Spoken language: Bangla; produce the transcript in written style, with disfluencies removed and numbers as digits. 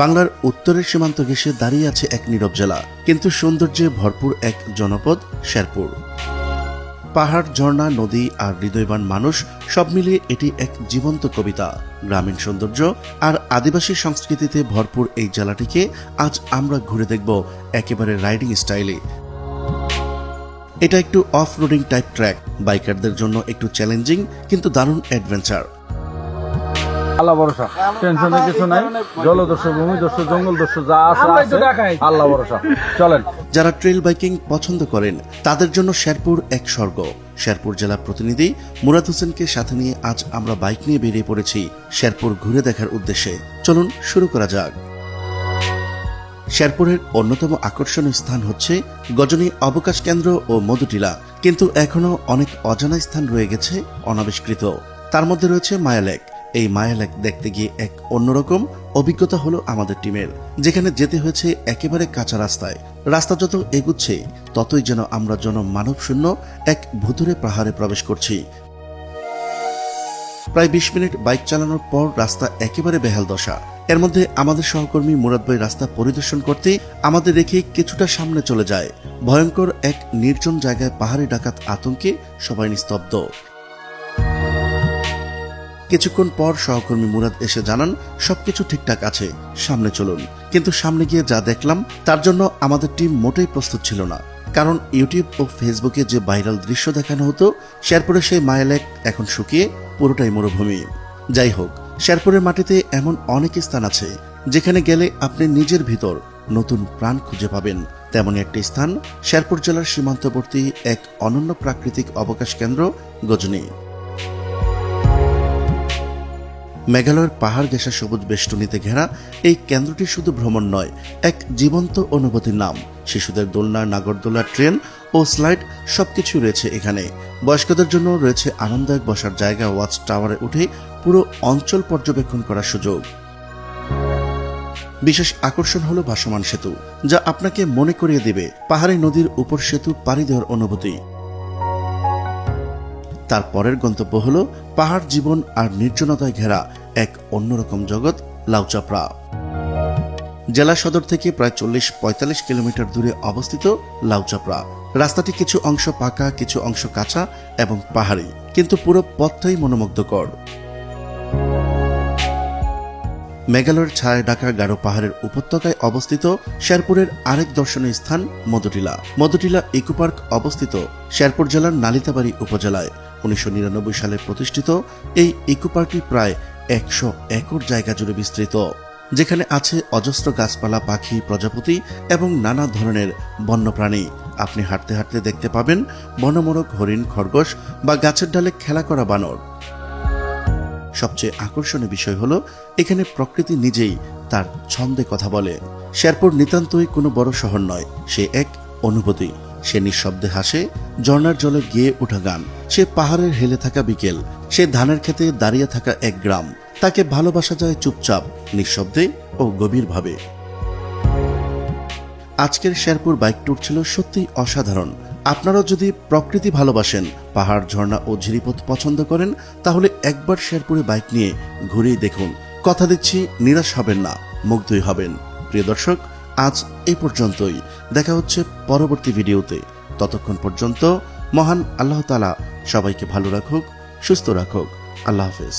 বাংলার উত্তরের সীমান্ত ঘেঁষে দাঁড়িয়ে আছে এক নীরব জেলা, কিন্তু সৌন্দর্যে ভরপুর এক জনপদ শেরপুর। পাহাড়, ঝর্ণা, নদী আর হৃদয়বান মানুষ সব মিলিয়ে এটি এক জীবন্ত কবিতা। গ্রামীণ সৌন্দর্য আর আদিবাসী সংস্কৃতিতে ভরপুর এই জেলাটিকে আজ আমরা ঘুরে দেখব একেবারে রাইডিং স্টাইলে। এটা একটু অফ রোডিং টাইপ ট্র্যাক, বাইকারদের জন্য একটু চ্যালেঞ্জিং কিন্তু দারুণ অ্যাডভেঞ্চার। আল্লাহ ভরসা, টেনশনের কিছু নাই। জলদস্যু, ভূমিদস্যু, জঙ্গলদস্যু যা আছে আল্লাহ ভরসা, চলেন। যারা ট্রেল বাইকিং পছন্দ করেন তাদের জন্য শেরপুর এক স্বর্গ। শেরপুর জেলা প্রতিনিধি মুরাদ হোসেনকে সাথে নিয়ে আজ আমরা বাইক নিয়ে বেরিয়ে পড়েছি শেরপুর ঘুরে দেখার উদ্দেশ্যে। চলুন শুরু করা যাক। শেরপুরের অন্যতম আকর্ষণীয় স্থান হচ্ছে গজনী অবকাশ কেন্দ্র ও মধুটিলা, কিন্তু এখনো অনেক অজানা স্থান রয়ে গেছে অনাবিষ্কৃত। তার মধ্যে রয়েছে মায়া লেক। এই মায়া লেক দেখতে গিয়ে এক অন্যরকম অভিজ্ঞতা হলো আমাদের টিমের, যেখানে যেতে হয়েছে একেবারে কাঁচা রাস্তায়। রাস্তা যত এগুচ্ছে ততই যেন আমরা মানব শূন্য এক ভুতুরে পাহাড়ে প্রবেশ করছি। প্রায় 20 মিনিট বাইক চালানোর পর রাস্তা একেবারে বেহাল দশা। এর মধ্যে আমাদের সহকর্মী মুরাদ ভাই রাস্তা পরিদর্শন করতে আমাদের রেখে কিছুটা সামনে চলে যায়। ভয়ঙ্কর এক নির্জন জায়গায় পাহাড়ি ডাকাত আতঙ্কে সবাই নিস্তব্ধ। কিছুক্ষণ পর সহকর্মী মুরাদ এসে জানান সবকিছু ঠিকঠাক আছে, সামনে চলুন। কিন্তু সামনে গিয়ে যা দেখলাম তার জন্য আমাদের টিম মোটেই প্রস্তুত ছিল না। কারণ ইউটিউব ও ফেসবুকে যে ভাইরাল দৃশ্য দেখানো হতো, শেরপুরে সেই মায়া লেক এখন শুকিয়ে পুরোটাই মরুভূমি। যাই হোক, শেরপুরের মাটিতে এমন অনেক স্থান আছে যেখানে গেলে আপনি নিজের ভিতর নতুন প্রাণ খুঁজে পাবেন। তেমনই একটি স্থান শেরপুর জেলার সীমান্তবর্তী এক অনন্য প্রাকৃতিক অবকাশ কেন্দ্র গজনী। মেঘালয়ের পাহাড় ঘেঁষা সবুজ বেষ্টনীতে ঘেরা এই কেন্দ্রটি শুধু ভ্রমণ নয়, এক জীবন্ত অনুভূতির নাম। শিশুদের দোলনা, নাগরদোলা, ট্রেন ও স্লাইড সবকিছু রয়েছে এখানে। বয়স্কদের জন্য রয়েছে আনন্দদায়ক বসার জায়গা, ওয়াচ টাওয়ারে উঠে পুরো অঞ্চল পর্যবেক্ষণ করার সুযোগ। বিশেষ আকর্ষণ হলো ভাসমান সেতু, যা আপনাকে মনে করিয়ে দেবে পাহাড়ি নদীর উপর সেতু পাড়ি দেওয়ার অনুভূতি। তার পরের গন্তব্য হলো পাহাড় জীবন আর নির্জনতায় ঘেরা এক অন্যরকম জগৎ, লাউচাপড়া। জেলা সদর থেকে প্রায় 40-45 কিলোমিটার দূরে অবস্থিত লাউচাপড়া। রাস্তাটি কিছু অংশ পাকা, কিছু অংশ কাঁচা এবং পাহাড়ি, কিন্তু পুরো পথটাই মনোমুগ্ধকর। মেঘালয়ের ছায়ায় ঢাকা গারো পাহাড়ের উপত্যকায় অবস্থিত শেরপুরের আরেক দর্শনীয় স্থান মধুটিলা। মধুটিলা ইকো পার্ক অবস্থিত শেরপুর জেলার নালিতাবাড়ী উপজেলায়। 1999 সালে প্রতিষ্ঠিত এই ইকো পার্কটি প্রায় 100 একর জায়গা জুড়ে বিস্তৃত, যেখানে আছে অজস্র গাছপালা, পাখি, প্রজাপতি এবং নানা ধরনের বন্যপ্রাণী। আপনি হাঁটতে হাঁটতে দেখতে পাবেন বনমোরগ, হরিণ, খরগোশ বা গাছের ডালে খেলা করা বানর। সবচেয়ে আকর্ষণীয় বিষয় হলো এখানে প্রকৃতি নিজেই তার ছন্দে কথা বলে। শেরপুর নিতান্তই কোনো বড় শহর নয়, সে এক অনুভূতি। সে নিঃশব্দে হাসে, ঝর্ণার জলে গেয়ে ওঠা গান, সে পাহাড়ের হেলে থাকা বিকেল, সে ধানের খেতে দাঁড়িয়ে থাকা এক গ্রাম। তাকে ভালোবাসা যায় চুপচাপ, নিঃশব্দে ও গভীরভাবে। আজকের শেরপুর বাইক ট্যুর ছিল সত্যিই অসাধারণ। আপনারাও যদি প্রকৃতি ভালোবাসেন, পাহাড়, ঝর্ণা ও ঝিরিপথ পছন্দ করেন, তাহলে একবার শেরপুরে বাইক নিয়ে ঘুরেই দেখুন। কথা দিচ্ছি, নিরাশ হবেন না, মুগ্ধই হবেন। প্রিয় দর্শক, আজ এই পর্যন্তই। দেখা হচ্ছে পরবর্তী ভিডিওতে। ততক্ষণ পর্যন্ত মহান আল্লাহ তাআলা সবাইকে ভালো রাখুক, সুস্থ রাখুক। আল্লাহ হাফেজ।